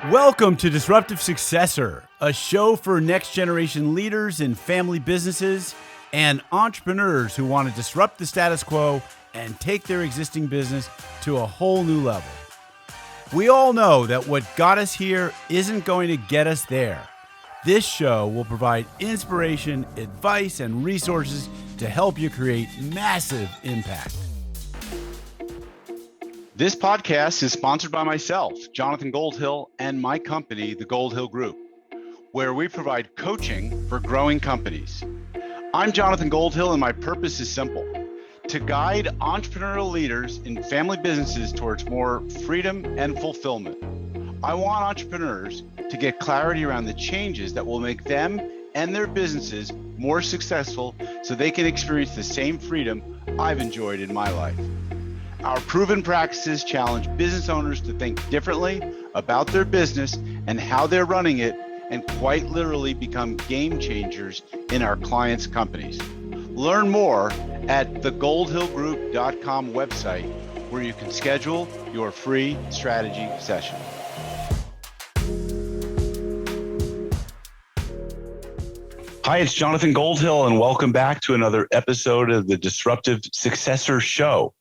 Welcome to Disruptive Successor, a show for next generation leaders in family businesses and entrepreneurs who want to disrupt the status quo and take their existing business to a whole new level. We all know that what got us here isn't going to get us there. This show will provide inspiration, advice, and resources to help you create massive impact. This podcast is sponsored by myself, Jonathan Goldhill, and my company, the Goldhill Group, where we provide coaching for growing companies. I'm Jonathan Goldhill, and my purpose is simple: to guide entrepreneurial leaders in family businesses towards more freedom and fulfillment. I want entrepreneurs to get clarity around the changes that will make them and their businesses more successful so they can experience the same freedom I've enjoyed in my life. Our proven practices challenge business owners to think differently about their business and how they're running it, and quite literally become game changers in our clients' companies. Learn more at thegoldhillgroup.com website, where you can schedule your free strategy session. Hi, it's Jonathan Goldhill, and welcome back to another episode of the Disruptive Successor Show.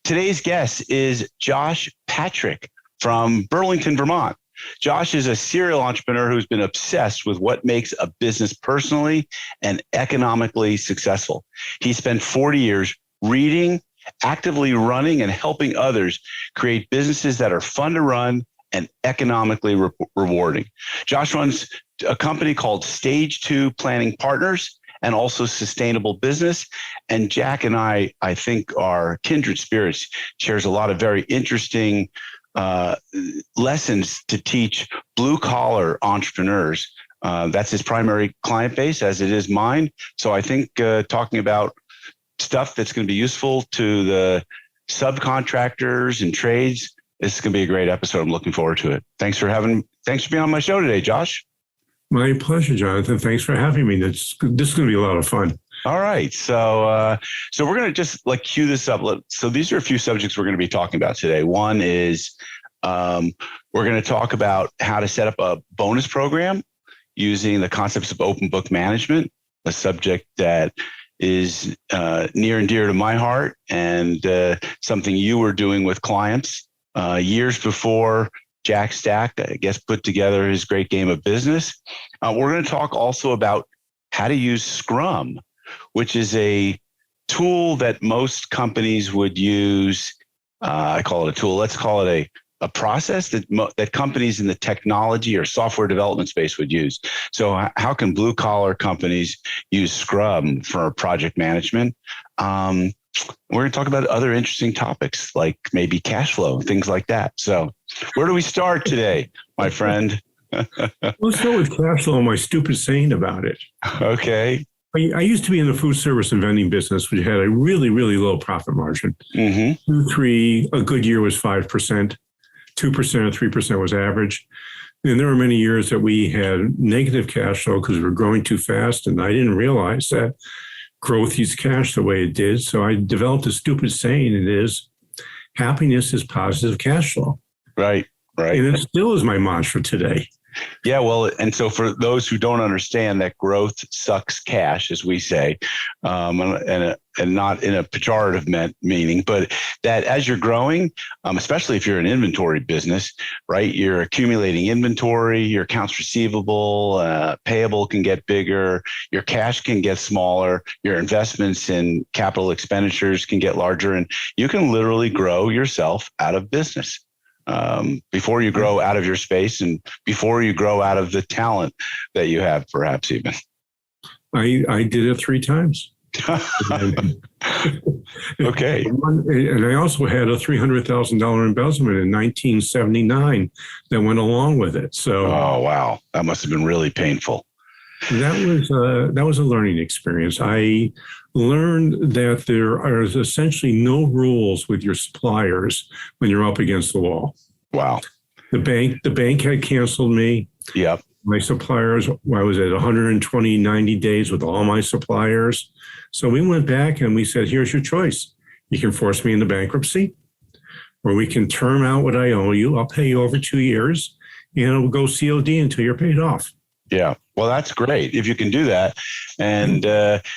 Today's guest is Josh Patrick from Burlington, Vermont. Josh is a serial entrepreneur who's been obsessed with what makes a business personally and economically successful. He spent 40 years reading, actively running, and helping others create businesses that are fun to run and economically rewarding. Josh runs a company called Stage 2 Planning Partners and also Sustainable Business. And Jack and I think, are kindred spirits, shares a lot of very interesting lessons to teach blue-collar entrepreneurs. That's his primary client base, as it is mine. So I think talking about stuff that's going to be useful to the subcontractors and trades, this is going to be a great episode. I'm looking forward to it. Thanks for being on my show today, Josh. My pleasure, Jonathan. Thanks for having me. This is going to be a lot of fun. All right. So we're going to just cue this up. So these are a few subjects we're going to be talking about today. One is we're going to talk about how to set up a bonus program using the concepts of open book management, a subject that is near and dear to my heart, and something you were doing with clients years before Jack Stack, I guess, put together his great game of business. We're going to talk also about how to use Scrum, which is a tool that most companies would use. I call it a tool. Let's call it a process that companies in the technology or software development space would use. So how can blue collar companies use Scrum for project management? We're going to talk about other interesting topics like maybe cash flow, things like that. So where do we start today, my friend? Let's start with cash flow and my stupid saying about it. Okay. I used to be in the food service and vending business, which had a really, really low profit margin. Mm-hmm. A good year was 5%, 2% or 3% was average. And there were many years that we had negative cash flow because we were growing too fast. And I didn't realize that growth eats cash the way it did. So I developed a stupid saying. It is, happiness is positive cash flow. Right. And it still is my mantra today. Yeah, well, and so for those who don't understand that growth sucks cash, as we say, and not in a pejorative meaning, but that as you're growing, especially if you're an inventory business, right, you're accumulating inventory, your accounts receivable, payable can get bigger, your cash can get smaller, your investments in capital expenditures can get larger, and you can literally grow yourself out of business. Before you grow out of your space and before you grow out of the talent that you have, perhaps even. I did it 3 times. Okay. And I also had a $300,000 embezzlement in 1979 that went along with it. So, oh, wow. That must have been really painful. That was a learning experience. I learned that there are essentially no rules with your suppliers when you're up against the wall. Wow. The bank had canceled me. Yep. My suppliers, I was at 120, 90 days with all my suppliers. So we went back and we said, here's your choice. You can force me into bankruptcy, or we can term out what I owe you. I'll pay you over 2 years. and it'll go COD until you're paid off. Yeah. Well, that's great if you can do that. And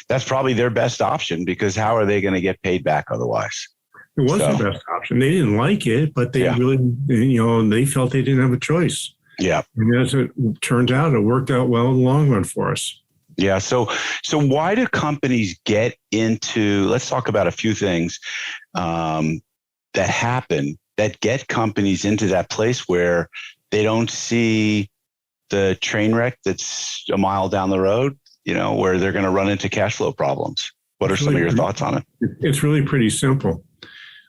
that's probably their best option, because how are they going to get paid back otherwise? It was the best option. They didn't like it, but they really, they felt they didn't have a choice. Yeah. And as it turned out, it worked out well in the long run for us. Yeah. So why do companies get into, let's talk about a few things that happen that get companies into that place where they don't see the train wreck that's a mile down the road, where they're going to run into cash flow problems. What are some of your thoughts on it? It's really pretty simple.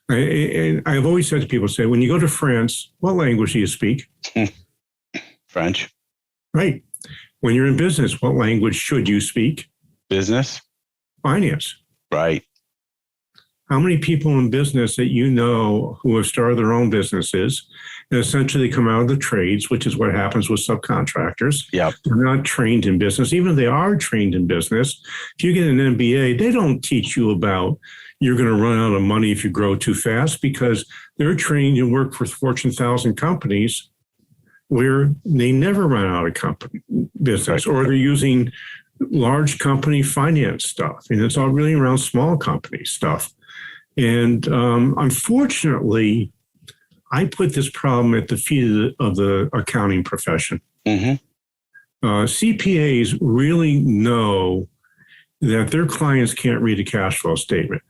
And I've always said to people, when you go to France, what language do you speak? French. Right. When you're in business, what language should you speak? Business. Finance. Right. How many people in business that you know who have started their own businesses and essentially come out of the trades, which is what happens with subcontractors? Yeah. They're not trained in business. Even if they are trained in business, if you get an MBA, they don't teach you about you're going to run out of money if you grow too fast, because they're trained to work for Fortune 1000 companies where they never run out of business, or they're using large company finance stuff. And it's all really around small company stuff. And unfortunately, I put this problem at the feet of the accounting profession. Mm-hmm. CPAs really know that their clients can't read a cash flow statement.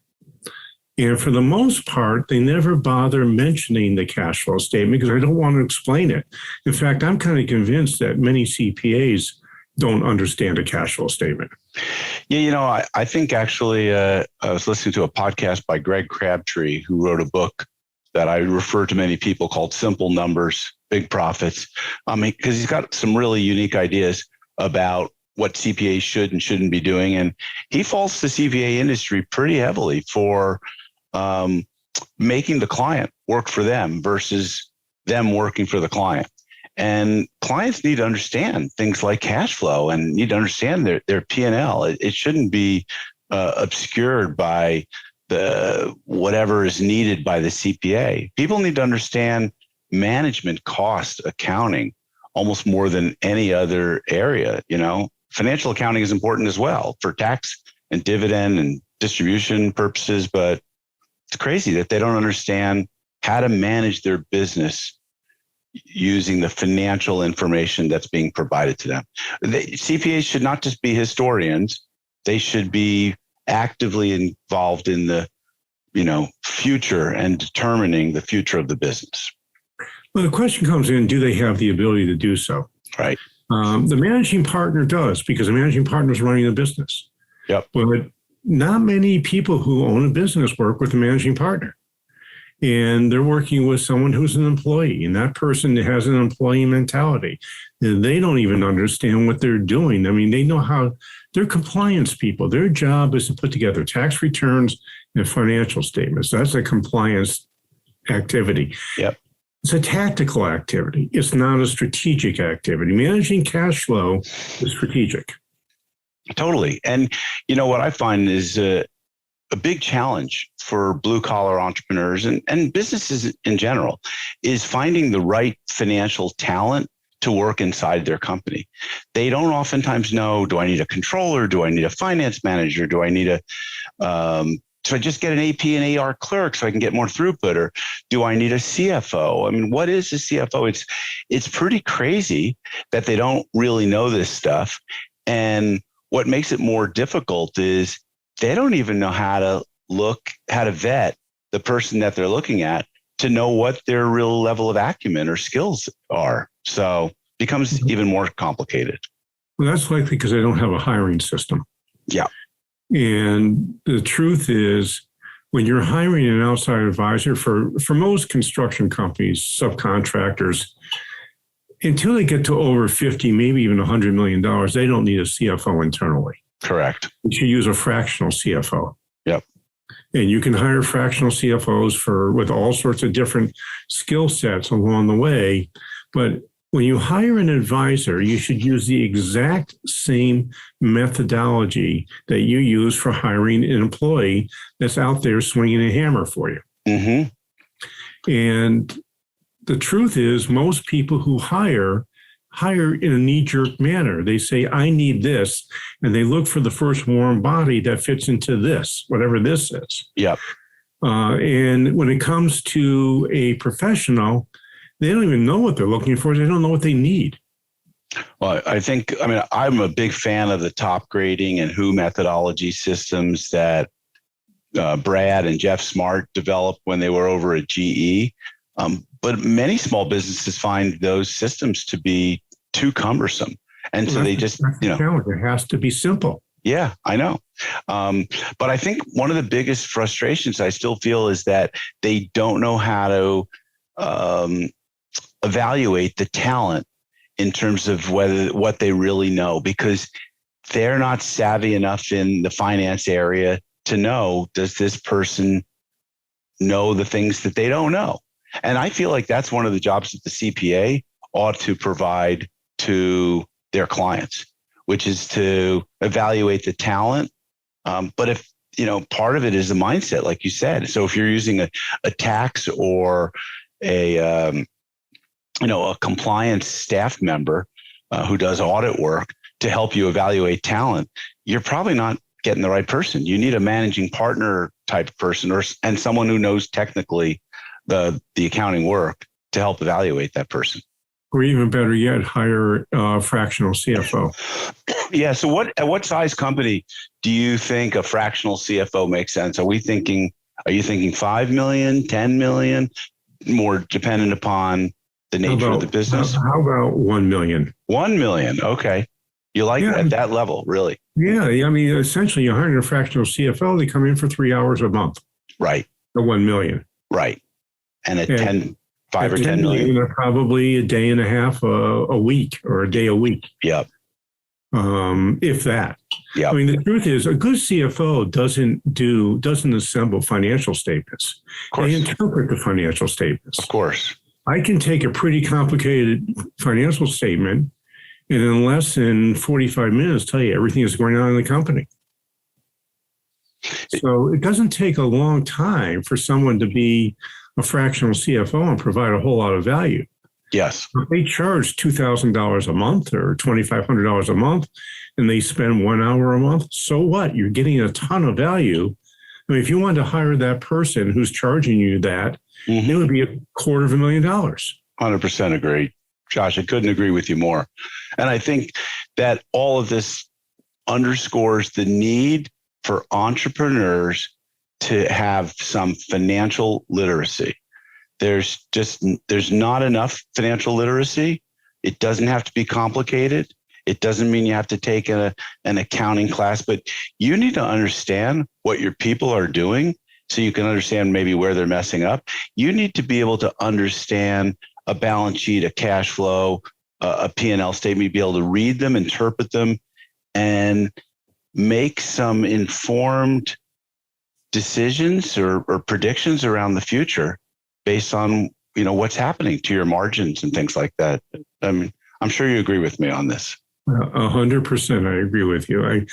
And for the most part, they never bother mentioning the cash flow statement because I don't want to explain it. In fact, I'm kind of convinced that many CPAs don't understand a cash flow statement. Yeah, I think actually I was listening to a podcast by Greg Crabtree, who wrote a book that I refer to many people called Simple Numbers, Big Profits. Because he's got some really unique ideas about what CPAs should and shouldn't be doing. And he faults the CPA industry pretty heavily for making the client work for them versus them working for the client. And clients need to understand things like cash flow and need to understand their P&L. It shouldn't be obscured by the whatever is needed by the CPA. People need to understand management cost accounting almost more than any other area. Financial accounting is important as well for tax and dividend and distribution purposes, but it's crazy that they don't understand how to manage their business using the financial information that's being provided to them. CPAs should not just be historians. They should be actively involved in the, future and determining the future of the business. Well, the question comes in, do they have the ability to do so? Right. The managing partner does, because the managing partner is running the business. Yep. But not many people who own a business work with the managing partner. And they're working with someone who's an employee, and that person has an employee mentality. They don't even understand what they're doing. They know how they're compliance people. Their job is to put together tax returns and financial statements. That's a compliance activity. Yep. It's a tactical activity. It's not a strategic activity. Managing cash flow is strategic. Totally. And what I find is a big challenge for blue collar entrepreneurs and businesses in general is finding the right financial talent to work inside their company. They don't oftentimes know, do I need a controller? Do I need a finance manager? Do I need should I just get an AP and AR clerk so I can get more throughput? Or do I need a CFO? What is a CFO? It's pretty crazy that they don't really know this stuff. And what makes it more difficult is they don't even know how to vet the person that they're looking at to know what their real level of acumen or skills are. So it becomes even more complicated. Well, that's likely because they don't have a hiring system. Yeah. And the truth is, when you're hiring an outside advisor for most construction companies, subcontractors, until they get to over 50, maybe even $100 million, they don't need a CFO internally. Correct. You should use a fractional CFO. Yep. And you can hire fractional CFOs with all sorts of different skill sets along the way. But when you hire an advisor, you should use the exact same methodology that you use for hiring an employee that's out there swinging a hammer for you. Mm-hmm. And the truth is most people who hire in a knee-jerk manner. They say, I need this, and they look for the first warm body that fits into this, whatever this is. Yep. And when it comes to a professional, they don't even know what they're looking for. They don't know what they need. Well, I'm a big fan of the top grading and who methodology systems that Brad and Jeff Smart developed when they were over at GE. But many small businesses find those systems to be too cumbersome. And so they just, it has to be simple. Yeah, I know. But I think one of the biggest frustrations I still feel is that they don't know how to evaluate the talent in terms of what they really know, because they're not savvy enough in the finance area to know, does this person know the things that they don't know? And I feel like that's one of the jobs that the CPA ought to provide to their clients, which is to evaluate the talent. But if, part of it is the mindset, like you said. So if you're using a tax or a compliance staff member who does audit work to help you evaluate talent, you're probably not getting the right person. You need a managing partner type person and someone who knows technically the accounting work to help evaluate that person. Or even better yet, hire a fractional CFO. Yeah. So at what size company do you think a fractional CFO makes sense? Are you thinking 5 million, 10 million, more dependent upon the nature of the business? How about 1 million? 1 million. Okay. You like at that level, really? Yeah. I mean, essentially you're hiring a fractional CFO. They come in for 3 hours a month. Right. At 1 million. Right. And at 5 or 10 million, probably a day and a half a week or a day a week. Yep. If that. Yeah. I mean, the truth is a good CFO doesn't assemble financial statements. Of course. They interpret the financial statements. Of course. I can take a pretty complicated financial statement and in less than 45 minutes tell you everything that's going on in the company. So it doesn't take a long time for someone to be a fractional CFO and provide a whole lot of value. Yes. If they charge $2,000 a month or $2,500 a month and they spend 1 hour a month, so what? You're getting a ton of value. I mean, if you wanted to hire that person who's charging you that, it would be $250,000. 100% agree. Josh, I couldn't agree with you more. And I think that all of this underscores the need for entrepreneurs to have some financial literacy. There's not enough financial literacy. It doesn't have to be complicated. It doesn't mean you have to take an accounting class, but you need to understand what your people are doing so you can understand maybe where they're messing up. You need to be able to understand a balance sheet, a cash flow, a P&L statement, be able to read them, interpret them, and make some informed decisions or predictions around the future based on what's happening to your margins and things like that. I mean, I'm sure you agree with me on this. 100%, I agree with you.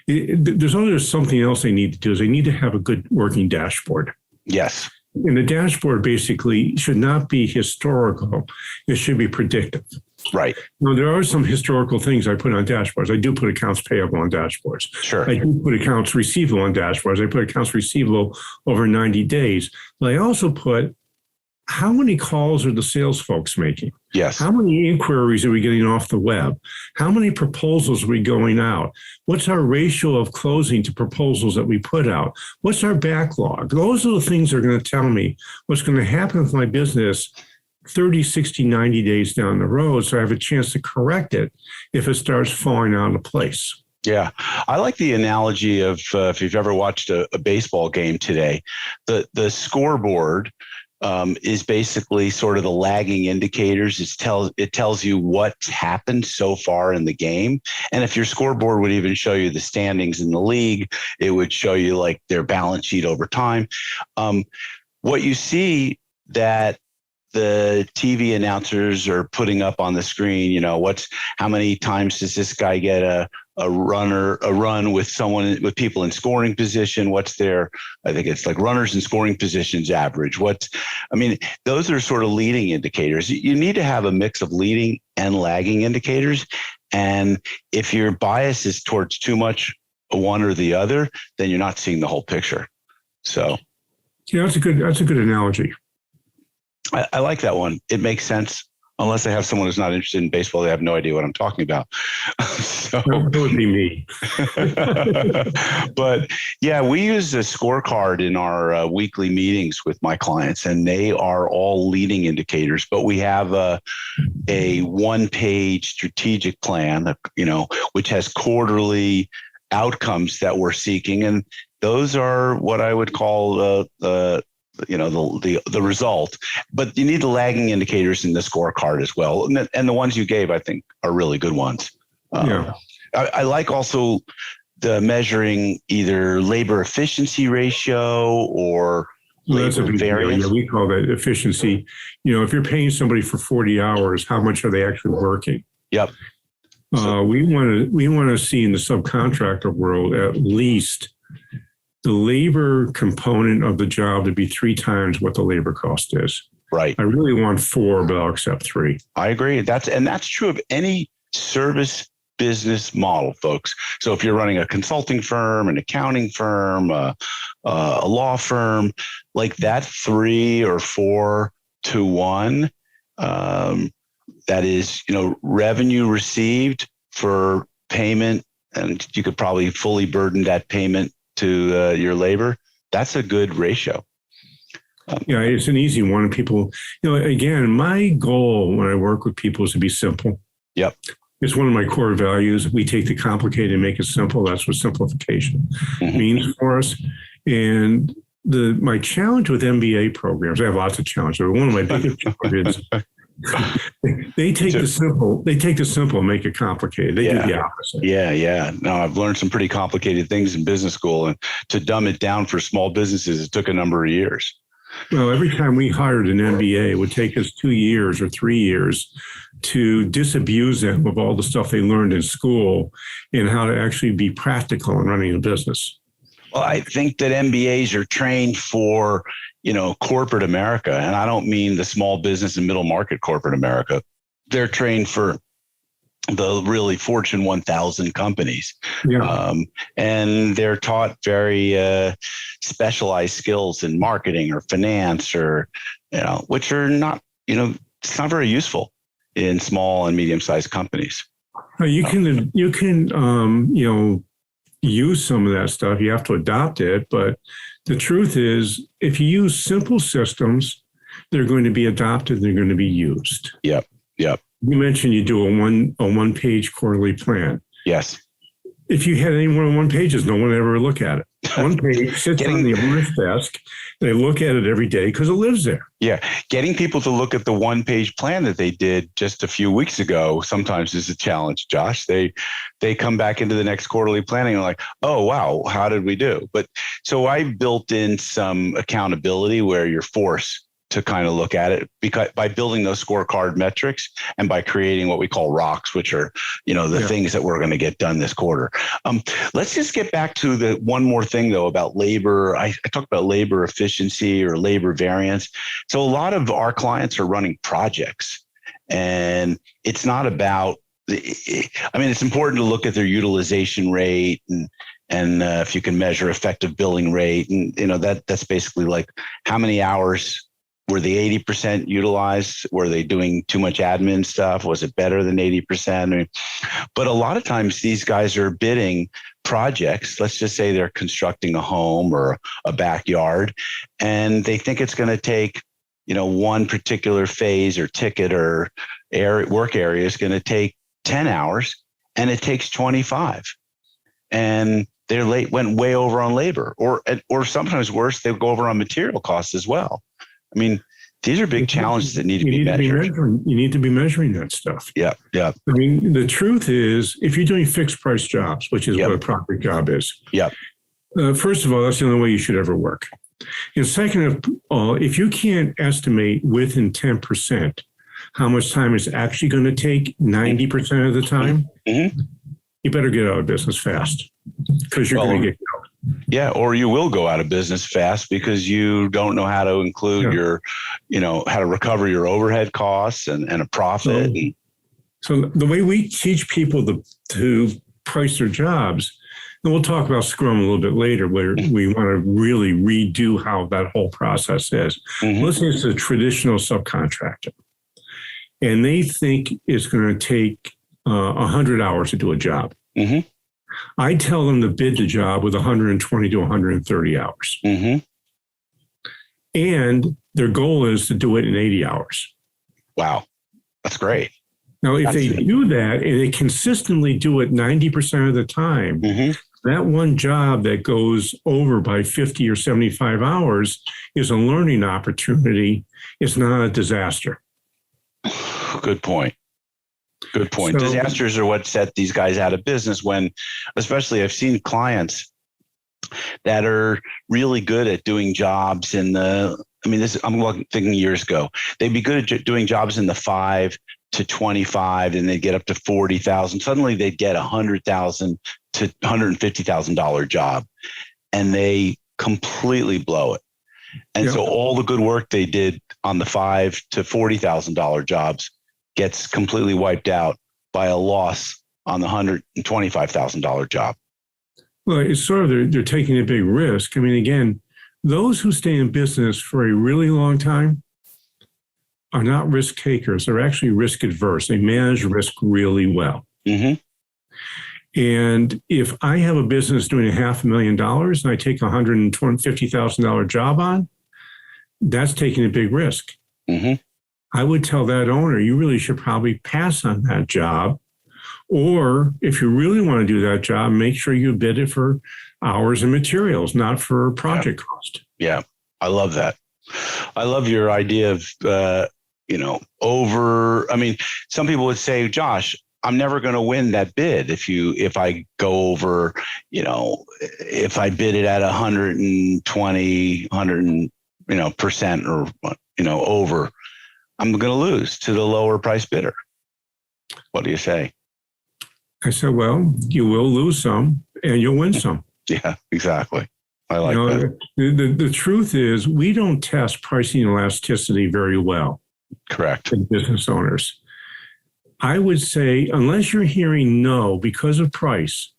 There's something else they need to do is they need to have a good working dashboard. Yes. And the dashboard basically should not be historical. It should be predictive. Right. There are some historical things I put on dashboards. I do put accounts payable on dashboards. Sure. I do put accounts receivable on dashboards. I put accounts receivable over 90 days. But I also put how many calls are the sales folks making? Yes. How many inquiries are we getting off the web? How many proposals are we going out? What's our ratio of closing to proposals that we put out? What's our backlog? Those are the things that are going to tell me what's going to happen with my business 30, 60, 90 days down the road, so I have a chance to correct it if it starts falling out of place. Yeah. I like the analogy of if you've ever watched a baseball game today, the scoreboard is basically sort of the lagging indicators. It tells you what's happened so far in the game. And if your scoreboard would even show you the standings in the league, it would show you like their balance sheet over time. What you see that the TV announcers are putting up on the screen, how many times does this guy get a a run with someone, with people in scoring position. What's their, I think it's like runners in scoring positions average. Those are sort of leading indicators. You need to have a mix of leading and lagging indicators. And if your bias is towards too much one or the other, then you're not seeing the whole picture. So yeah, that's a good analogy. I like that one. It makes sense. Unless I have someone who's not interested in baseball, they have no idea what I'm talking about. So That would be me. But yeah, we use a scorecard in our weekly meetings with my clients, and they are all leading indicators. But we have a one-page strategic plan, which has quarterly outcomes that we're seeking, and those are what I would call the result. But you need the lagging indicators in the scorecard as well, and the ones you gave, I think, are really good ones. I like also the measuring either labor efficiency ratio or labor variance. Yeah, we call that efficiency. If you're paying somebody for 40 hours, how much are they actually working? Yep. We want to see in the subcontractor world at least the labor component of the job to be 3 times what the labor cost is. Right. I really want 4, but I'll accept 3. I agree. That's true of any service business model, folks. So if you're running a consulting firm, an accounting firm, a law firm, like that 3 or 4 to 1, that is, revenue received for payment, and you could probably fully burden that payment to your labor. That's a good ratio. Yeah, it's an easy one. People, again, my goal when I work with people is to be simple. Yep. It's one of my core values. We take the complicated and make it simple. That's what simplification means for us. And my challenge with MBA programs, I have lots of challenges, but one of my biggest challenges is they take the simple and make it complicated. They do the opposite. Yeah. No, I've learned some pretty complicated things in business school, and to dumb it down for small businesses, it took a number of years. Well, every time we hired an MBA, it would take us 2 years or 3 years to disabuse them of all the stuff they learned in school and how to actually be practical in running a business. Well, I think that MBAs are trained for, corporate America. And I don't mean the small business and middle market corporate America. They're trained for the really Fortune 1000 companies. Yeah. And they're taught very specialized skills in marketing or finance or, which are not, it's not very useful in small and medium-sized companies. You can use some of that stuff. You have to adopt it. But the truth is, if you use simple systems, they're going to be adopted. They're going to be used. Yep. You mentioned you do a one-page quarterly plan. Yes. If you had any more than 1 pages, no one would ever look at it. 1 page sits on the owner's desk. They look at it every day because it lives there. Yeah. Getting people to look at the 1-page plan that they did just a few weeks ago sometimes is a challenge, Josh. They come back into the next quarterly planning and like, oh, wow, how did we do? But so I built in some accountability where you're forced to kind of look at it by building those scorecard metrics and by creating what we call rocks, which are, things that we're going to get done this quarter. Let's just get back to the one more thing, though, about labor. I talked about labor efficiency or labor variance. So a lot of our clients are running projects, and it's not about, it's important to look at their utilization rate and if you can measure effective billing rate, and that's basically like how many hours were they 80% utilized? Were they doing too much admin stuff? Was it better than 80%? But a lot of times these guys are bidding projects. Let's just say they're constructing a home or a backyard, and they think it's going to take, one particular phase or ticket or work area is going to take 10 hours, and it takes 25. And they're went way over on labor, or sometimes worse, they'll go over on material costs as well. These are big challenges that need to be measured. You need to be measuring that stuff. Yeah. The truth is, if you're doing fixed price jobs, which is what a proper job is. Yeah. First of all, that's the only way you should ever work. And second of all, if you can't estimate within 10% how much time it's actually going to take 90% of the time, you better get out of business fast because you're going to get killed. Yeah, or you will go out of business fast because you don't know how to include your, how to recover your overhead costs and a profit. So the way we teach people to price their jobs, and we'll talk about Scrum a little bit later, where we want to really redo how that whole process is. Let's say it's a traditional subcontractor, and they think it's going to take 100 hours to do a job. I tell them to bid the job with 120 to 130 hours. And their goal is to do it in 80 hours. Wow, that's great. Now, if they do that and they consistently do it 90% of the time, that one job that goes over by 50 or 75 hours is a learning opportunity. It's not a disaster. Good point. Good point. So, disasters are what set these guys out of business when, especially I've seen clients that are really good at doing jobs in I'm thinking years ago, they'd be good at doing jobs in the 5 to 25, and they'd get up to 40,000. Suddenly they'd get $100,000 to $150,000 job, and they completely blow it. And so all the good work they did on the $5 to $40,000 jobs gets completely wiped out by a loss on the $125,000 job. Well, it's sort of they're taking a big risk. I mean, again, those who stay in business for a really long time are not risk takers. They're actually risk adverse. They manage risk really well. And if I have a business doing $500,000 and I take a $150,000 job on, that's taking a big risk. I would tell that owner, you really should probably pass on that job. Or if you really want to do that job, make sure you bid it for hours and materials, not for project cost. Yeah, I love that. I love your idea of, some people would say, Josh, I'm never going to win that bid if I go over, if I bid it at 120, 100%, or, over, I'm going to lose to the lower price bidder. What do you say? I said, well, you will lose some and you'll win some. Yeah, exactly. I like that. The truth is we don't test pricing elasticity very well. Correct. For business owners. I would say, unless you're hearing no because of price,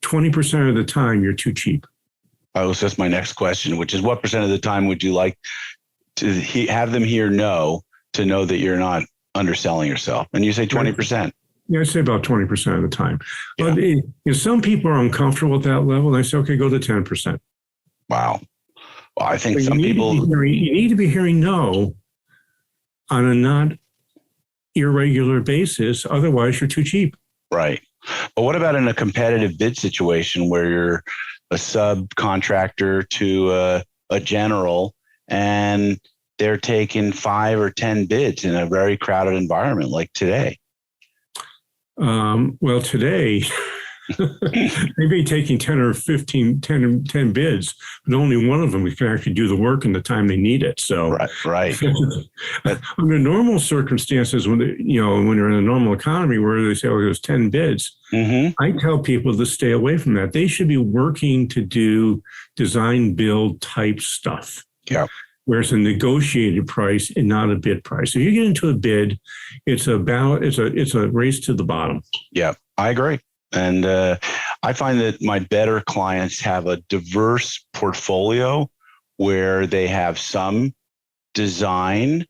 20% of the time you're too cheap. That was just my next question, which is what percent of the time would you like to have them hear no to know that you're not underselling yourself? And you say 20%. Yeah, I'd say about 20% of the time. Yeah. But some people are uncomfortable at that level, and I say, okay, go to 10%. Wow. Well, I think some people... You need to be hearing no on a not irregular basis. Otherwise, you're too cheap. Right. But what about in a competitive bid situation where you're a subcontractor to a general and they're taking 5 or 10 bids in a very crowded environment like today? Well, today, they may be taking 10 or 15, 10 bids, but only one of them can actually do the work in the time they need it. So, right. Under normal circumstances, when you're in a normal economy where they say, oh, there's 10 bids, I tell people to stay away from that. They should be working to do design build type stuff. Yeah. Where it's a negotiated price and not a bid price. If you get into a bid, it's a race to the bottom. Yeah, I agree. And I find that my better clients have a diverse portfolio where they have some design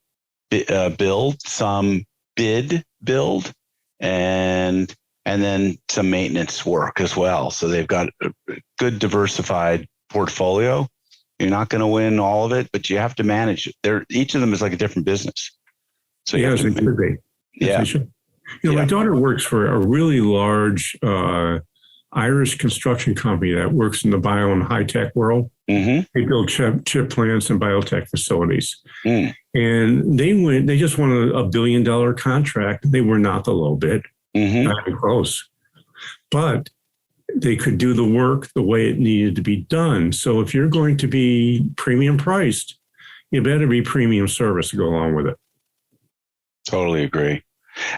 build, some bid build, and then some maintenance work as well. So they've got a good diversified portfolio. You're not going to win all of it, but you have to manage it. Each of them is like a different business. So you have to be. Yeah. My daughter works for a really large Irish construction company that works in the bio and high tech world. They build chip plants and biotech facilities. And they just won a $1 billion contract. They were not the low bid, not even close. But they could do the work the way it needed to be done. So if you're going to be premium priced, you better be premium service to go along with it. Totally agree.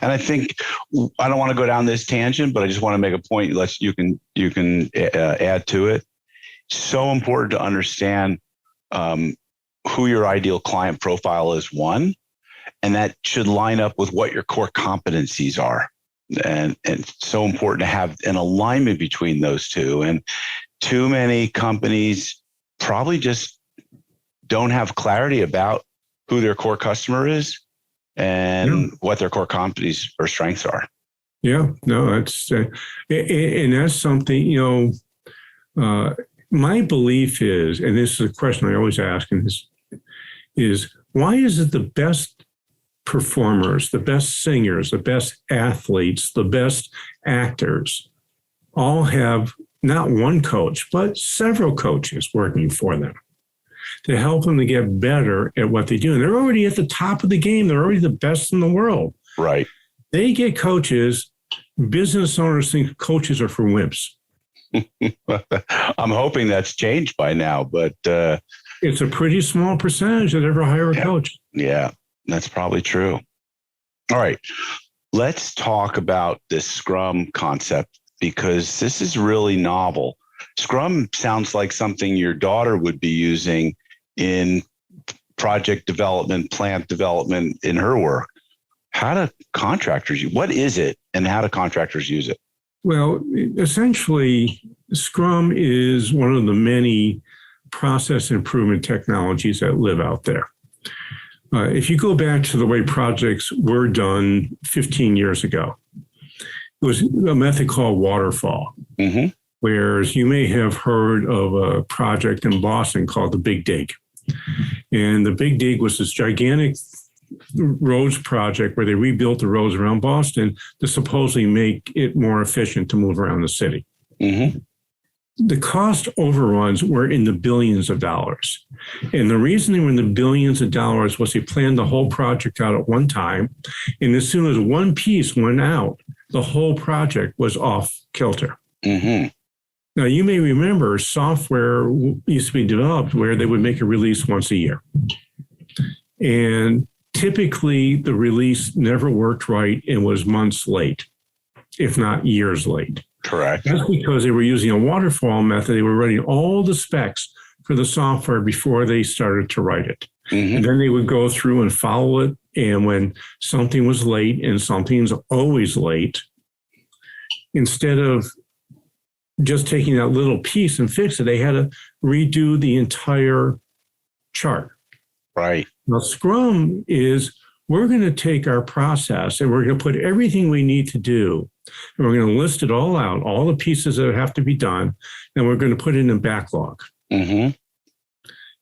And I think I don't want to go down this tangent, but I just want to make a point. You can add to it. So important to understand who your ideal client profile is, one, and that should line up with what your core competencies are. And it's so important to have an alignment between those two. And too many companies probably just don't have clarity about who their core customer is and what their core competencies or strengths are. Yeah, no, that's and that's something, my belief is, and this is a question I always ask, and this is why is it the best performers, the best singers, the best athletes, the best actors all have not one coach, but several coaches working for them to help them to get better at what they do. And they're already at the top of the game. They're already the best in the world. Right. They get coaches. Business owners think coaches are for wimps. I'm hoping that's changed by now, but it's a pretty small percentage that ever hire a coach. Yeah, that's probably true. All right. Let's talk about this Scrum concept, because this is really novel. Scrum sounds like something your daughter would be using in project development, plant development in her work. How do contractors use? What is it, and how do contractors use it? Well, essentially, Scrum is one of the many process improvement technologies that live out there. If you go back to the way projects were done 15 years ago, it was a method called waterfall. Mm-hmm. Whereas you may have heard of a project in Boston called the Big Dig. And the Big Dig was this gigantic roads project where they rebuilt the roads around Boston to supposedly make it more efficient to move around the city. Mm-hmm. The cost overruns were in the billions of dollars. And the reason they were in the billions of dollars was they planned the whole project out at one time. And as soon as one piece went out, the whole project was off kilter. Mm-hmm. Now, you may remember software used to be developed where they would make a release once a year. And typically, the release never worked right and was months late, if not years late. Correct. That's because they were using a waterfall method. They were writing all the specs for the software before they started to write it. Mm-hmm. And then they would go through and follow it. And when something was late, and something's always late, instead of just taking that little piece and fix it, they had to redo the entire chart. Right. Now, Scrum is, we're going to take our process and we're going to put everything we need to do, and we're going to list it all out, all the pieces that have to be done, and we're going to put it in a backlog. Mm-hmm.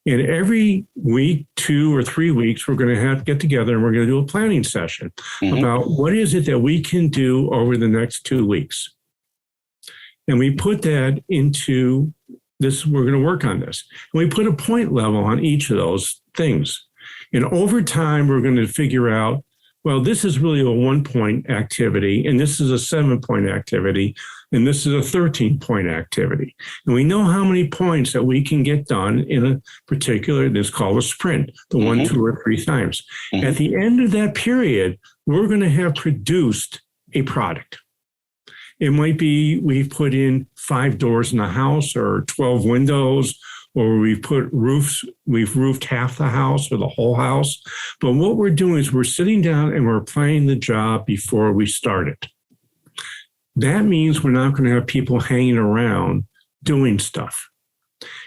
And every week, 2 or 3 weeks, we're going to have to get together and we're going to do a planning session about what is it that we can do over the next 2 weeks. And we put that into this, we're going to work on this. And we put a point level on each of those things. And over time, we're going to figure out, well, this is really a 1-point activity, and this is a 7-point activity, and this is a 13-point activity. And we know how many points that we can get done in a particular, it's called a sprint, the 1, 2, or 3 times. Mm-hmm. At the end of that period, we're going to have produced a product. It might be we've put in 5 doors in the house, or 12 windows, or we've put roofs, we've roofed half the house or the whole house. But what we're doing is we're sitting down and we're planning the job before we start it. That means we're not going to have people hanging around doing stuff.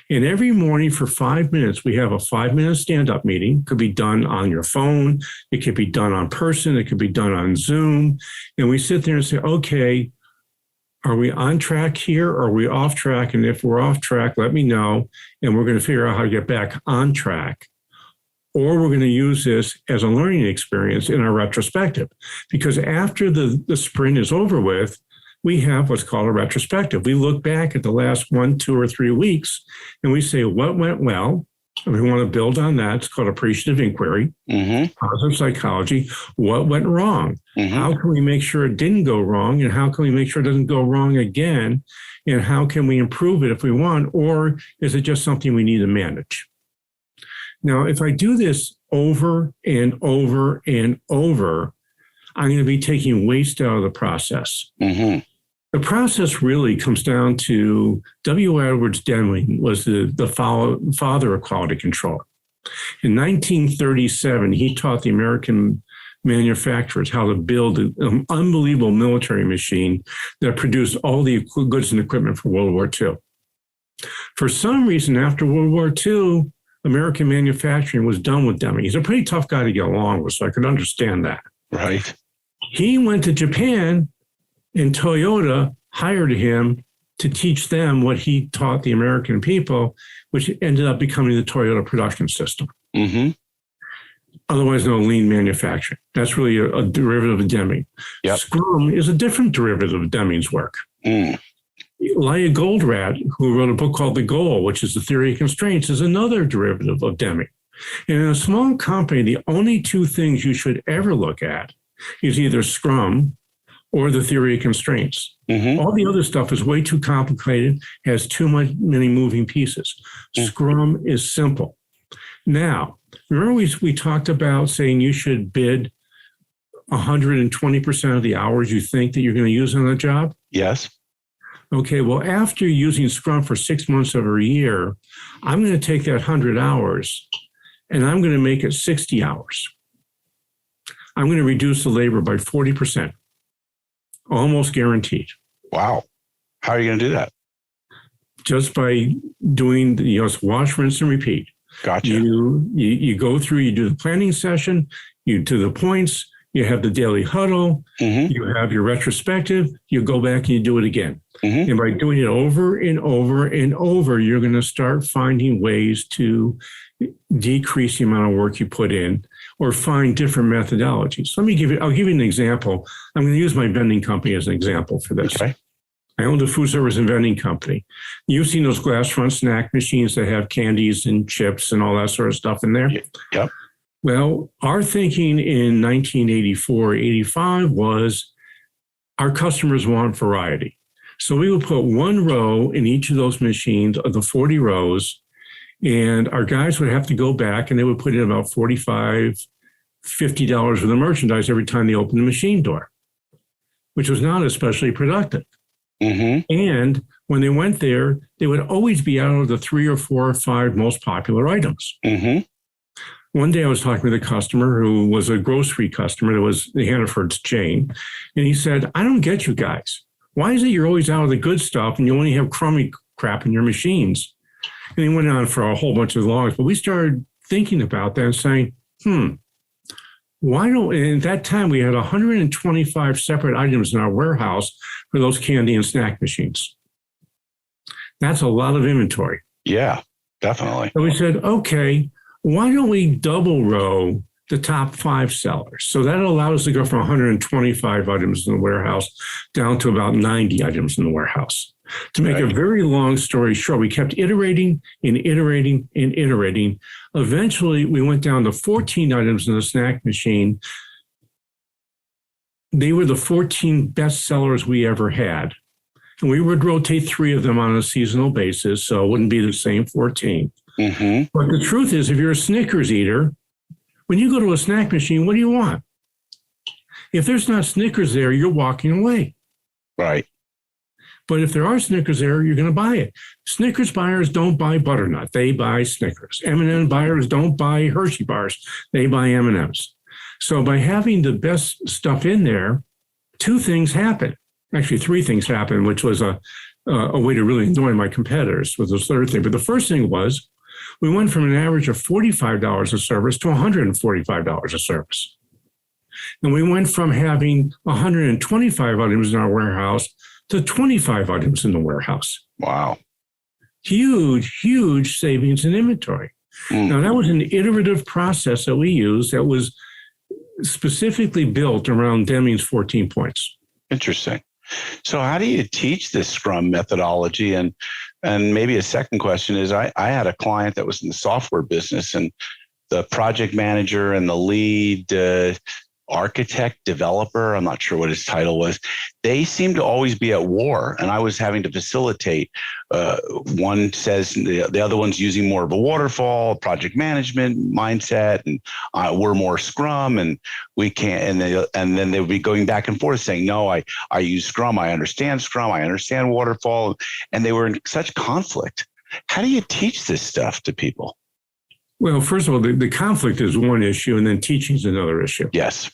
And every morning for 5 minutes, we have a 5-minute stand-up meeting. It could be done on your phone. It could be done on person. It could be done on Zoom. And we sit there and say, okay, are we on track here, or are we off track? And if we're off track, let me know. And we're going to figure out how to get back on track. Or we're going to use this as a learning experience in our retrospective. Because after the sprint is over with, we have what's called a retrospective. We look back at the last 1, 2, or 3 weeks, and we say what went well. And we want to build on that. It's called Appreciative Inquiry, positive psychology. What went wrong? Mm-hmm. How can we make sure it didn't go wrong? And how can we make sure it doesn't go wrong again? And how can we improve it if we want? Or is it just something we need to manage? Now, if I do this over and over and over, I'm going to be taking waste out of the process. Mm-hmm. The process really comes down to W. Edwards Deming was the father of quality control. In 1937, he taught the American manufacturers how to build an unbelievable military machine that produced all the goods and equipment for World War II. For some reason, after World War II, American manufacturing was done with Deming. He's a pretty tough guy to get along with, so I could understand that. Right. He went to Japan, and Toyota hired him to teach them what he taught the American people, which ended up becoming the Toyota production system. Mm-hmm. Otherwise known as lean manufacturing. That's really a derivative of Deming. Yep. Scrum is a different derivative of Deming's work. Mm. Laia Goldratt, who wrote a book called The Goal, which is the theory of constraints, is another derivative of Deming. And in a small company, the only two things you should ever look at is either Scrum or the theory of constraints. Mm-hmm. All the other stuff is way too complicated, has many moving pieces. Mm. Scrum is simple. Now, remember we talked about saying you should bid 120% of the hours you think that you're going to use on the job? Yes. Okay, well, after using Scrum for 6 months of a year, I'm going to take that 100 hours and I'm going to make it 60 hours. I'm going to reduce the labor by 40%, almost guaranteed. Wow. How are you going to do that? Just by doing wash, rinse, and repeat. Gotcha. You go through, you do the planning session, you do the points, you have the daily huddle, Mm-hmm. you have your retrospective, you go back and you do it again. Mm-hmm. And by doing it over and over and over, you're going to start finding ways to decrease the amount of work you put in or find different methodologies. I'll give you an example. I'm going to use my vending company as an example for this. Okay. I owned a food service and vending company. You've seen those glass front snack machines that have candies and chips and all that sort of stuff in there. Yep. Well, our thinking in 1984, 85 was our customers want variety. So we would put one row in each of those machines of the 40 rows, and our guys would have to go back and they would put in about $45, $50 worth of merchandise every time they opened the machine door, which was not especially productive. Mm-hmm. And when they went there, they would always be out of the 3 or 4 or 5 most popular items. Mm-hmm. One day I was talking with a customer who was a grocery customer that was the Hannaford's chain. And he said, I don't get you guys. Why is it you're always out of the good stuff and you only have crummy crap in your machines? And he went on for a whole bunch of logs. But we started thinking about that and saying, why don't, and at that time we had 125 separate items in our warehouse for those candy and snack machines. That's a lot of inventory. Yeah, definitely. So we said, okay, why don't we double row the top 5 sellers? So that allowed us to go from 125 items in the warehouse down to about 90 items in the warehouse. To make a very long story short, we kept iterating and iterating and iterating. Eventually, we went down to 14 items in the snack machine. They were the 14 best sellers we ever had. And we would rotate 3 of them on a seasonal basis, so it wouldn't be the same 14. Mm-hmm. But the truth is, if you're a Snickers eater, when you go to a snack machine, what do you want? If there's not Snickers there, you're walking away. Right. But if there are Snickers there, you're going to buy it. Snickers buyers don't buy butternut. They buy Snickers. M&M buyers don't buy Hershey bars. They buy M&Ms. So by having the best stuff in there, 2 things happen. Actually, 3 things happen, which was a way to really annoy my competitors with this 3rd thing. But the first thing was we went from an average of $45 a service to $145 a service. And we went from having 125 items in our warehouse to 25 items in the warehouse. Wow. Huge, huge savings in inventory. Now, that was an iterative process that we used that was specifically built around Deming's 14 points. Interesting. So how do you teach this Scrum methodology? And maybe a second question is, I had a client that was in the software business, and the project manager and the lead architect, developer, I'm not sure what his title was. They seem to always be at war. And I was having to facilitate. One says the other one's using more of a waterfall, project management mindset, and we're more Scrum, and we can't. And then they would be going back and forth saying, no, I use Scrum. I understand Scrum. I understand waterfall. And they were in such conflict. How do you teach this stuff to people? Well, first of all, the conflict is one issue, and then teaching is another issue. Yes.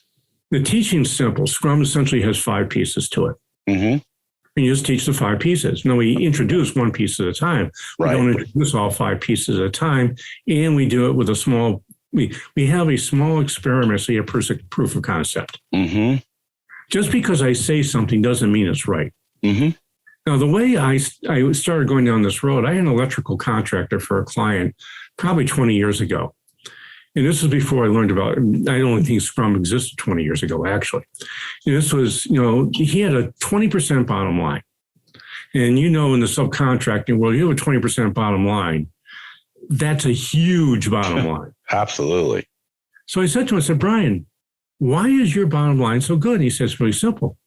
The teaching's simple. Scrum essentially has 5 pieces to it. Mm-hmm. And you just teach the 5 pieces. Now, we introduce one piece at a time. Right. We don't introduce all 5 pieces at a time, and we do it with a small, we have a small experiment, so you have proof of concept. Mm-hmm. Just because I say something doesn't mean it's right. Mm-hmm. Now, the way I started going down this road, I had an electrical contractor for a client probably 20 years ago. And this was before I learned about, I don't think Scrum existed 20 years ago, actually. And this was, he had a 20% bottom line. And in the subcontracting world, you have a 20% bottom line. That's a huge bottom line. Absolutely. So I said to him, I said, Brian, why is your bottom line so good? He says, it's really simple.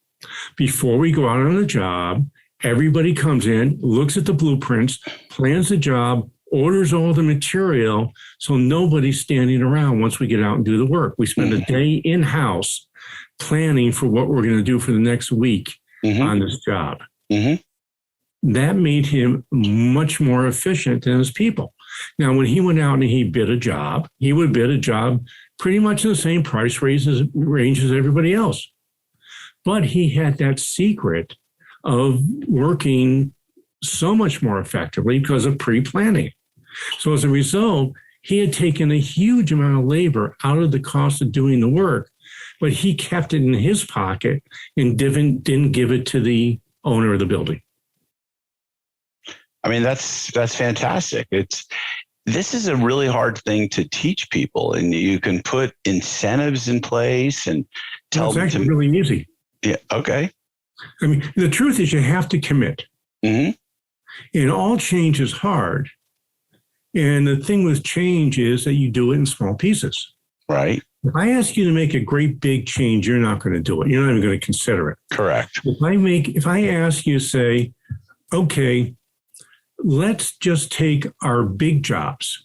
Before we go out on the job, everybody comes in, looks at the blueprints, plans the job, orders all the material, so nobody's standing around once we get out and do the work. We spend a day in-house planning for what we're going to do for the next week on this job. Mm-hmm. That made him much more efficient than his people. Now, when he went out and he bid a job, he would bid a job pretty much in the same price range as everybody else. But he had that secret of working so much more effectively because of pre-planning. So as a result, he had taken a huge amount of labor out of the cost of doing the work, but he kept it in his pocket and didn't give it to the owner of the building. I mean, that's fantastic. This is a really hard thing to teach people, and you can put incentives in place and tell them. It's actually really easy. Yeah. Okay. I mean, the truth is you have to commit. Mm-hmm. And all change is hard. And the thing with change is that you do it in small pieces. Right. If I ask you to make a great big change, you're not going to do it. You're not even going to consider it. Correct. If I ask you, say, okay, let's just take our big jobs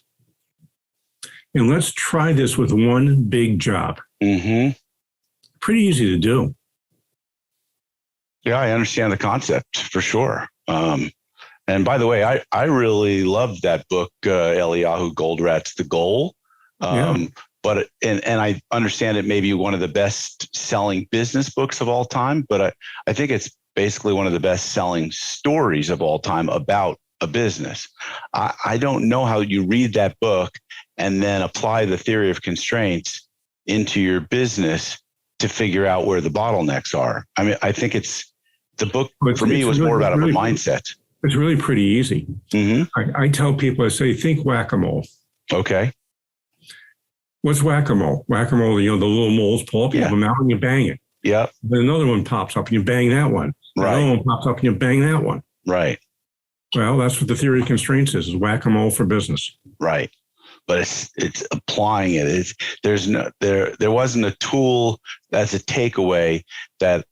and let's try this with one big job. Mm-hmm. Pretty easy to do. Yeah, I understand the concept for sure. And by the way, I really loved that book, Eliyahu Goldratt's The Goal. But I understand it may be one of the best selling business books of all time, but I think it's basically one of the best selling stories of all time about a business. I don't know how you read that book and then apply the theory of constraints into your business to figure out where the bottlenecks are. I mean, I think the book for me was more about a mindset. It's really pretty easy. Mm-hmm. I tell people, I say, think whack-a-mole. Okay. What's whack-a-mole? Whack-a-mole, the little moles pull up, you have them out and you bang it. Yeah. Then another one pops up and you bang that one. Right. Another one pops up and you bang that one. Right. Well, that's what the theory of constraints is whack-a-mole for business. Right. But it's applying it. There wasn't a tool as a takeaway that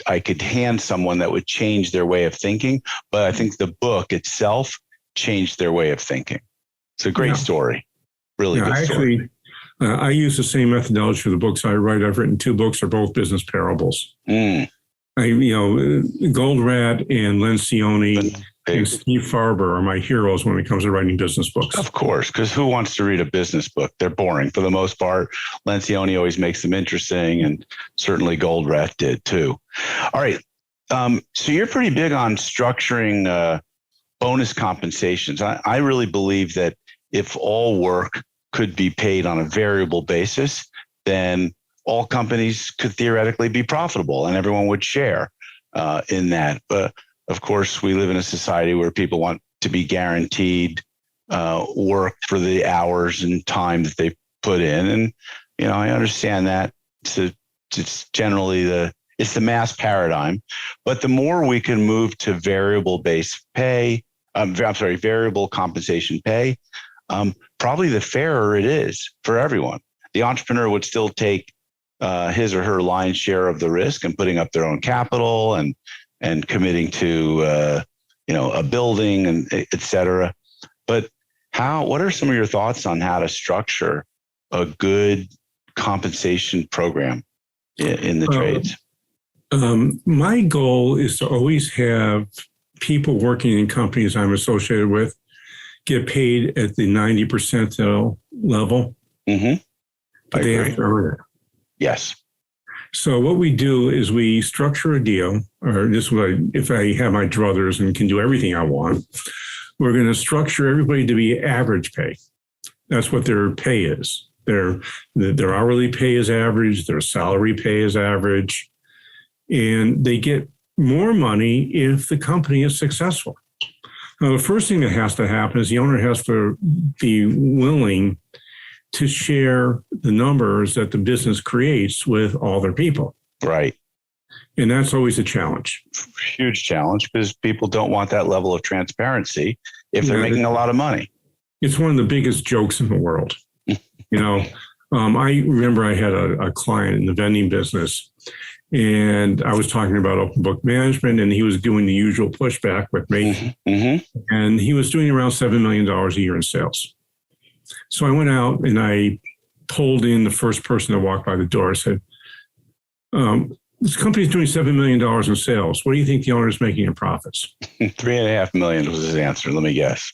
I could hand someone that would change their way of thinking. But I think the book itself changed their way of thinking. It's a great story. Really good story. Actually, I use the same methodology for the books I write. I've written 2 books. They're both business parables. Goldratt and Lencioni and Steve Farber are my heroes when it comes to writing business books. Of course, because who wants to read a business book? They're boring for the most part. Lencioni always makes them interesting, and certainly Goldratt did too. All right. So you're pretty big on structuring bonus compensations. I really believe that if all work could be paid on a variable basis, then all companies could theoretically be profitable and everyone would share in that. But of course, we live in a society where people want to be guaranteed work for the hours and time that they put in. And, I understand that it's generally the mass paradigm. But the more we can move to variable compensation pay, probably the fairer it is for everyone. The entrepreneur would still take his or her lion's share of the risk and putting up their own capital and committing to a building and et cetera. But what are some of your thoughts on how to structure a good compensation program in the trades? My goal is to always have people working in companies I'm associated with get paid at the 90 percentile level. Mm-hmm. But they have to earn it. Yes. So what we do is we structure a deal, or this way, if I have my druthers and can do everything I want, we're going to structure everybody to be average pay. That's what their pay is. Their hourly pay is average. Their salary pay is average. And they get more money if the company is successful. Now, the first thing that has to happen is the owner has to be willing to share the numbers that the business creates with all their people. Right. And that's always a challenge. Huge challenge, because people don't want that level of transparency if they're making a lot of money. It's one of the biggest jokes in the world. I remember I had a client in the vending business, and I was talking about open book management, and he was doing the usual pushback with me. Mm-hmm. And he was doing around $7 million a year in sales. So I went out and I pulled in the first person that walked by the door. I said, this company's doing $7 million in sales. What do you think the owner is making in profits? $3.5 million was his answer. Let me guess.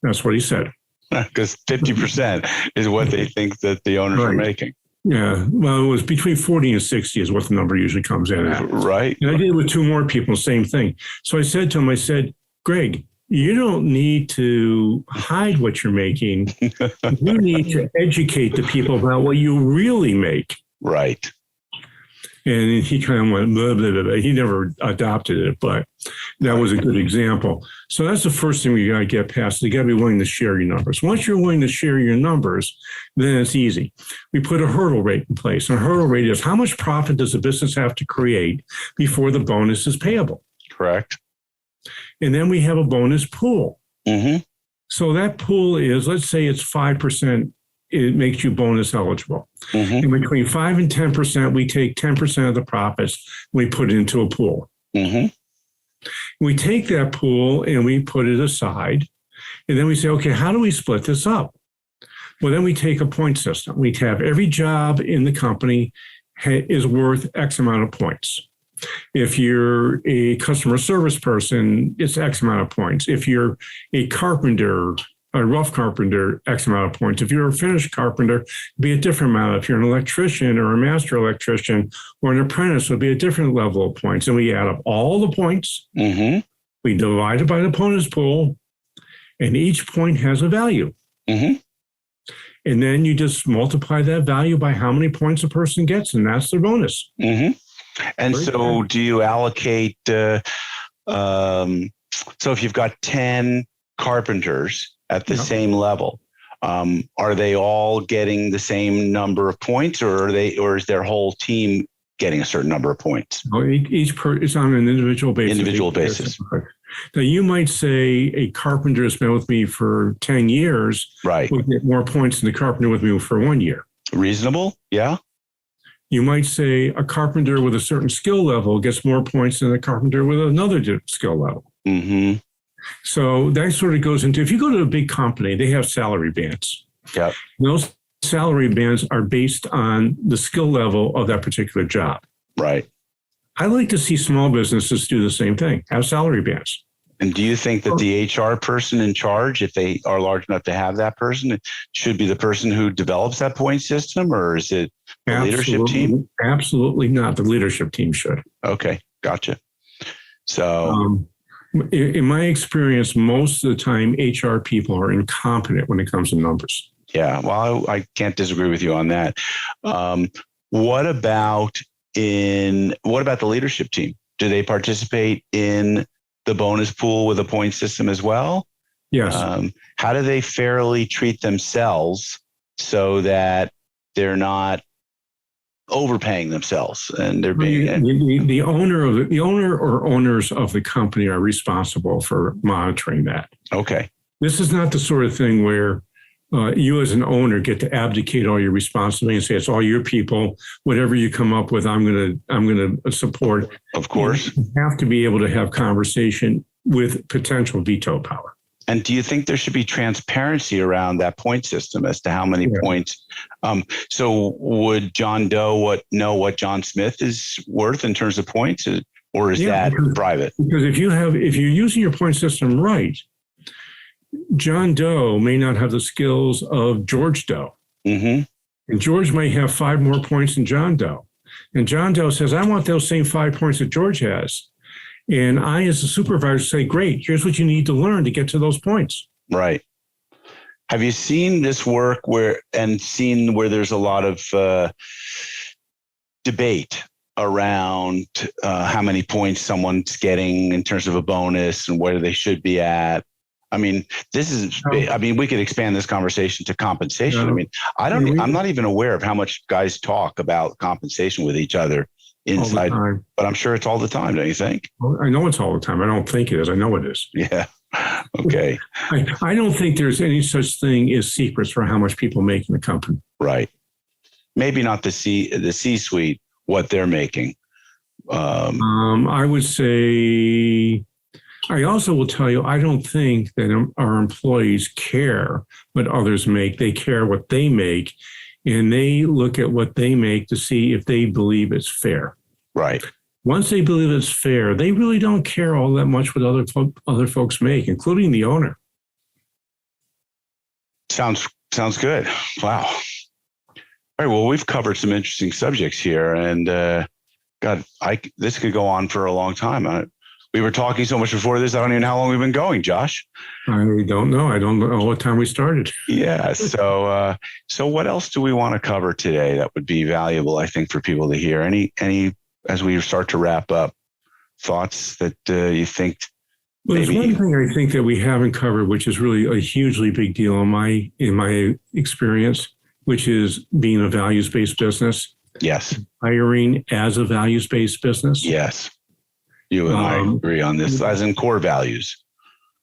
That's what he said. Because 50% is what they think that the owners are making. Yeah. Well, it was between 40 and 60 is what the number usually comes in at. Right. And I did it with two more people, same thing. So I said to him, Greg, you don't need to hide what you're making. You need to educate the people about what you really make. Right. And he kind of went, blah, blah, blah, blah. He never adopted it, but that was a good example. So that's the first thing we got to get past. You got to be willing to share your numbers. Once you're willing to share your numbers, then it's easy. We put a hurdle rate in place. And a hurdle rate is how much profit does the business have to create before the bonus is payable? Correct. And then we have a bonus pool. Mm-hmm. So that pool is, let's say it's 5%. It makes you bonus eligible. Mm-hmm. And between 5 and 10%, we take 10% of the profits, we put it into a pool. Mm-hmm. We take that pool and we put it aside. And then we say, okay, how do we split this up? Well, then we take a point system. We have every job in the company is worth X amount of points. If you're a customer service person, it's X amount of points. If you're a carpenter, a rough carpenter, X amount of points. If you're a finished carpenter, it'd be a different amount. If you're an electrician or a master electrician or an apprentice, it would be a different level of points. And we add up all the points. Mm-hmm. We divide it by the bonus pool, and each point has a value. Mm-hmm. And then you just multiply that value by how many points a person gets, and that's their bonus. Mm-hmm. And so do you allocate, so if you've got 10 carpenters at the same level, are they all getting the same number of points, or is their whole team getting a certain number of points? Well, it's on an individual basis. Now, you might say a carpenter has been with me for 10 years, right, will get more points than the carpenter with me for 1 year. Reasonable, yeah. You might say a carpenter with a certain skill level gets more points than a carpenter with another skill level. Mm-hmm. So that sort of goes into, if you go to a big company, they have salary bands. Yep. Those salary bands are based on the skill level of that particular job. Right. I like to see small businesses do the same thing, have salary bands. And do you think that the HR person in charge, if they are large enough to have that person, it should be the person who develops that point system, or is it the leadership team? Absolutely not. The leadership team should. Okay, gotcha. So, in my experience, most of the time, HR people are incompetent when it comes to numbers. Yeah, well, I can't disagree with you on that. What about the leadership team? Do they participate in the bonus pool with a point system as well? Yes. How do they fairly treat themselves so that they're not overpaying themselves and they're being the owner or owners of the company are responsible for monitoring that? Okay. This is not the sort of thing where you as an owner get to abdicate all your responsibility and say it's all your people. Whatever you come up with, I'm gonna support. Of course, you have to be able to have conversation with potential veto power. And do you think there should be transparency around that point system as to how many points? So would John Doe know what John Smith is worth in terms of points, or is that private? Because if you're using your point system right, John Doe may not have the skills of George Doe. Mm-hmm. And George may have 5 more points than John Doe. And John Doe says, I want those same 5 points that George has. And I, as a supervisor, say, great, here's what you need to learn to get to those points. Right. Have you seen this work where there's a lot of debate around how many points someone's getting in terms of a bonus and where they should be at? I mean, we could expand this conversation to compensation. I mean, I'm not even aware of how much guys talk about compensation with each other inside, but I'm sure it's all the time, don't you think? Well, I know it's all the time. I don't think it is. I know it is. Yeah. Okay. I don't think there's any such thing as secrets for how much people make in the company. Right. Maybe not the C-suite, what they're making. I would say, I also will tell you, I don't think that our employees care what others make. They care what they make, and they look at what they make to see if they believe it's fair. Right. Once they believe it's fair, they really don't care all that much what other folks make, including the owner. Sounds good. Wow. All right. Well, we've covered some interesting subjects here, and this could go on for a long time. We were talking so much before this. I don't even know how long we've been going, Josh. I don't know. I don't know what time we started. Yeah. So what else do we want to cover today that would be valuable, I think, for people to hear? Any as we start to wrap up, thoughts that you think? Well, there's one thing I think that we haven't covered, which is really a hugely big deal in my experience, which is being a values-based business. Yes. Hiring as a values-based business. Yes. You and I agree on this, as in core values.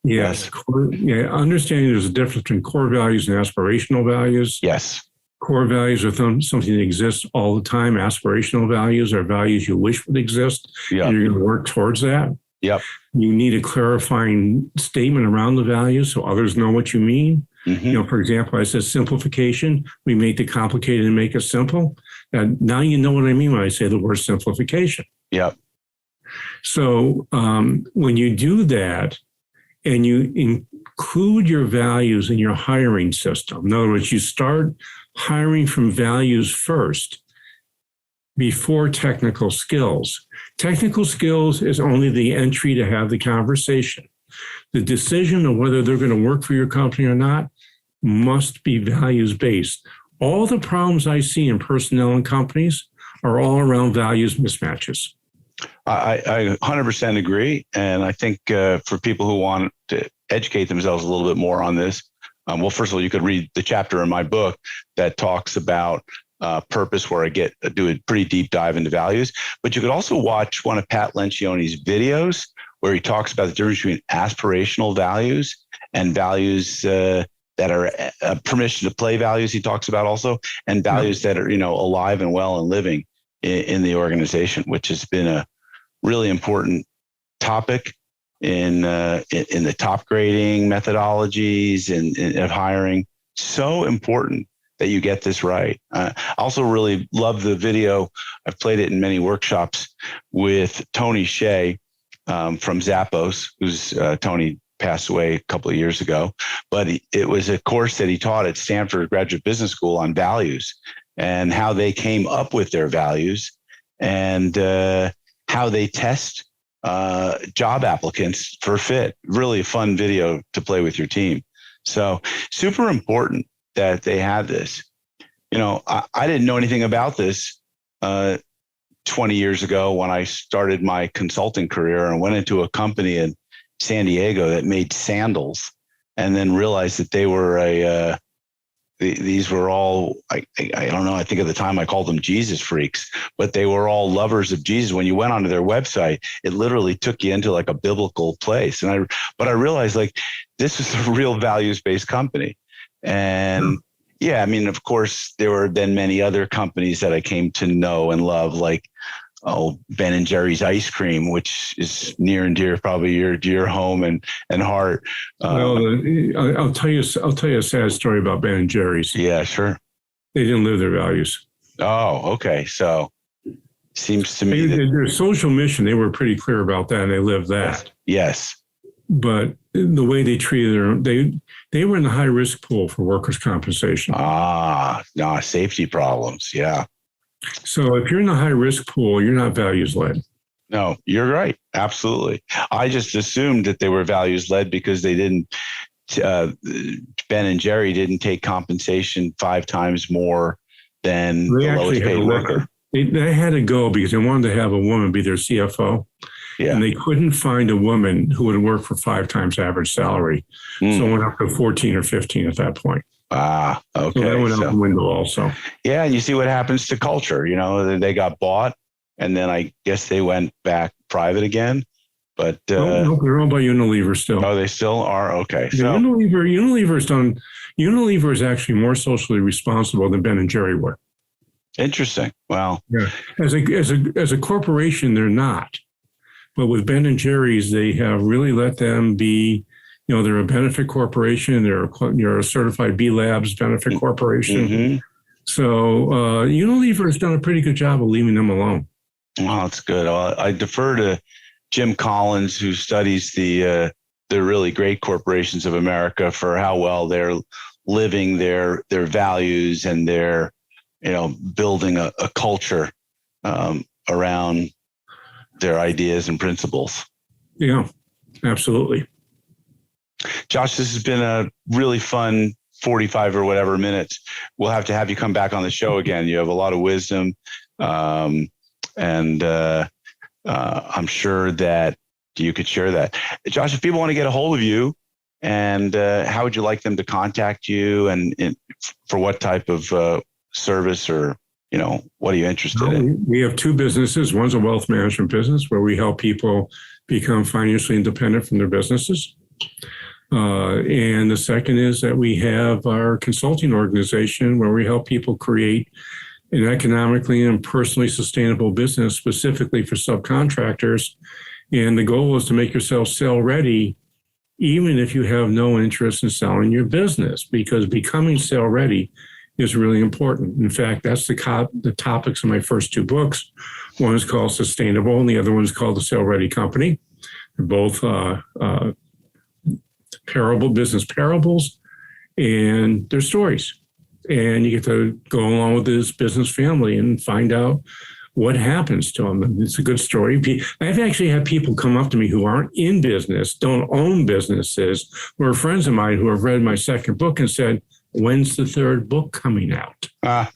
Yes. Understanding there's a difference between core values and aspirational values. Yes. Core values are something that exists all the time. Aspirational values are values you wish would exist. Yep. And you're going to work towards that. Yep. You need a clarifying statement around the values so others know what you mean. Mm-hmm. For example, I said simplification. We make it complicated and make it simple. And now you know what I mean when I say the word simplification. Yep. So when you do that and you include your values in your hiring system, in other words, you start hiring from values first before technical skills. Technical skills is only the entry to have the conversation. The decision of whether they're going to work for your company or not must be values-based. All the problems I see in personnel and companies are all around values mismatches. I 100% agree. And I think for people who want to educate themselves a little bit more on this, well, first of all, you could read the chapter in my book that talks about purpose, where I do a pretty deep dive into values. But you could also watch one of Pat Lencioni's videos where he talks about the difference between aspirational values and values that are permission to play values. He talks about also, and values that are, alive and well and living in the organization, which has been a really important topic in the top grading methodologies and of hiring. So important that you get this right. I also really love the video. I've played it in many workshops with Tony Shea from Zappos, who's Tony passed away a couple of years ago, but it was a course that he taught at Stanford Graduate Business School on values and how they came up with their values and how they test job applicants for fit. Really a fun video to play with your team. So super important that they have this. I didn't know anything about this 20 years ago when I started my consulting career and went into a company in San Diego that made sandals, and then realized that they were these were all, I don't know, I think at the time I called them Jesus freaks, but they were all lovers of Jesus. When you went onto their website, it literally took you into like a biblical place. But I realized like this is a real values-based company. And yeah, I mean, of course, there were then many other companies that I came to know and love, like Ben and Jerry's ice cream, which is near and dear, probably your home and heart. Well, I'll tell you a sad story about Ben and Jerry's. Yeah, sure. They didn't live their values. Oh, okay. So seems to me their social mission, they were pretty clear about that, and they lived that. Yes. But the way they treated they were in the high risk pool for workers' compensation. Safety problems. Yeah. So if you're in the high risk pool, you're not values led. No, you're right. Absolutely. I just assumed that they were values led because they didn't. Ben and Jerry didn't take compensation 5 times more than the lowest paid worker. They had to go because they wanted to have a woman be their CFO. Yeah. And they couldn't find a woman who would work for 5 times average salary. So it went up to 14 or 15 at that point. Okay. So that went out the window also. Yeah. And you see what happens to culture. You know, they got bought and then I guess they went back private again. But no, they're owned by Unilever still. Oh, they still are? Okay. So Unilever is actually more socially responsible than Ben and Jerry were. Interesting. Wow. Yeah. As a corporation, they're not. But with Ben and Jerry's, they have really let them be, they're a benefit corporation. You're a certified B Labs benefit corporation. Mm-hmm. So Unilever has done a pretty good job of leaving them alone. Oh, that's good. I defer to Jim Collins, who studies the really great corporations of America for how well they're living their values and their, building a culture around their ideas and principles. Yeah, absolutely. Josh, this has been a really fun 45 or whatever minutes. We'll have to have you come back on the show again. You have a lot of wisdom. And I'm sure that you could share that. Josh, if people want to get a hold of you, and how would you like them to contact you, and for what type of service, or what are you interested in? We have 2 businesses. One's a wealth management business where we help people become financially independent from their businesses. And the second is that we have our consulting organization where we help people create an economically and personally sustainable business specifically for subcontractors. And the goal is to make yourself sell ready, even if you have no interest in selling your business, because becoming sell ready is really important. In fact, that's the topics of my first 2 books. One is called Sustainable, and the other one is called The Sell Ready Company. They're both business parables, and they're stories. And you get to go along with this business family and find out what happens to them. And it's a good story. I've actually had people come up to me who aren't in business, don't own businesses, who are friends of mine who have read my second book and said, "When's the 3rd book coming out?" Well,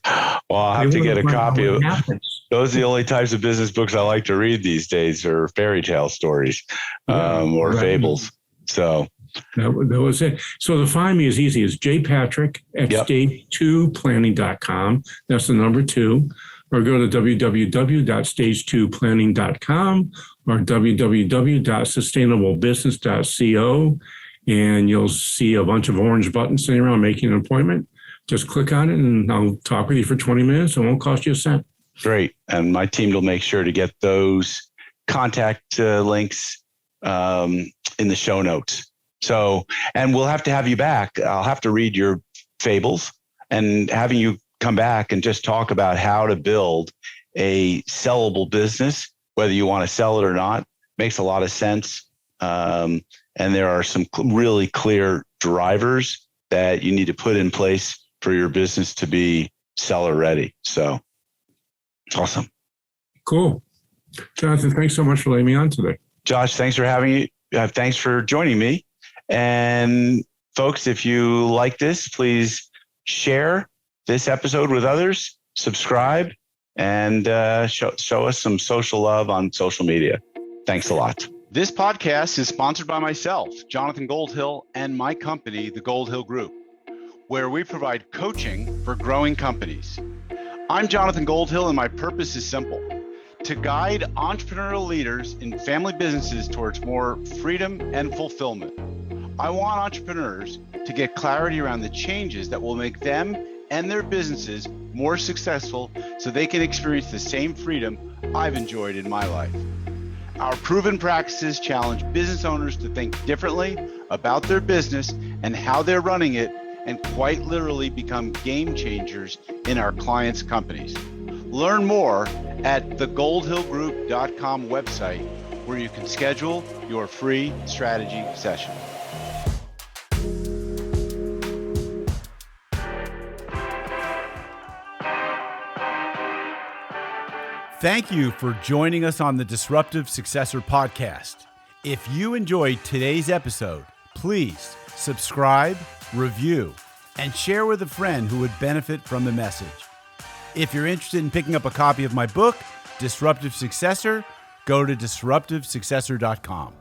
I'll have to get a copy of it. Those are the only types of business books I like to read these days, or fairy tale stories, or fables. So that was it. So to find me is easy. It's jpatrick at stage2planning.com. That's the number 2. Or go to www.stage2planning.com or www.sustainablebusiness.co. And you'll see a bunch of orange buttons sitting around making an appointment. Just click on it and I'll talk with you for 20 minutes. It won't cost you a cent. Great. And my team will make sure to get those contact links in the show notes. So, and we'll have to have you back. I'll have to read your fables, and having you come back and just talk about how to build a sellable business, whether you want to sell it or not, makes a lot of sense. And there are some really clear drivers that you need to put in place for your business to be seller ready. So awesome. Cool. Jonathan, thanks so much for letting me on today. Josh, thanks for having me. Thanks for joining me. And folks, if you like this, please share this episode with others, subscribe, and show us some social love on social media. Thanks a lot. This podcast is sponsored by myself, Jonathan Goldhill, and my company, the Goldhill Group, where we provide coaching for growing companies. I'm Jonathan Goldhill, and my purpose is simple: to guide entrepreneurial leaders in family businesses towards more freedom and fulfillment. I want entrepreneurs to get clarity around the changes that will make them and their businesses more successful so they can experience the same freedom I've enjoyed in my life. Our proven practices challenge business owners to think differently about their business and how they're running it, and quite literally become game changers in our clients' companies. Learn more at the goldhillgroup.com website, where you can schedule your free strategy session. Thank you for joining us on the Disruptive Successor podcast. If you enjoyed today's episode, please subscribe, review, and share with a friend who would benefit from the message. If you're interested in picking up a copy of my book, Disruptive Successor, go to disruptivesuccessor.com.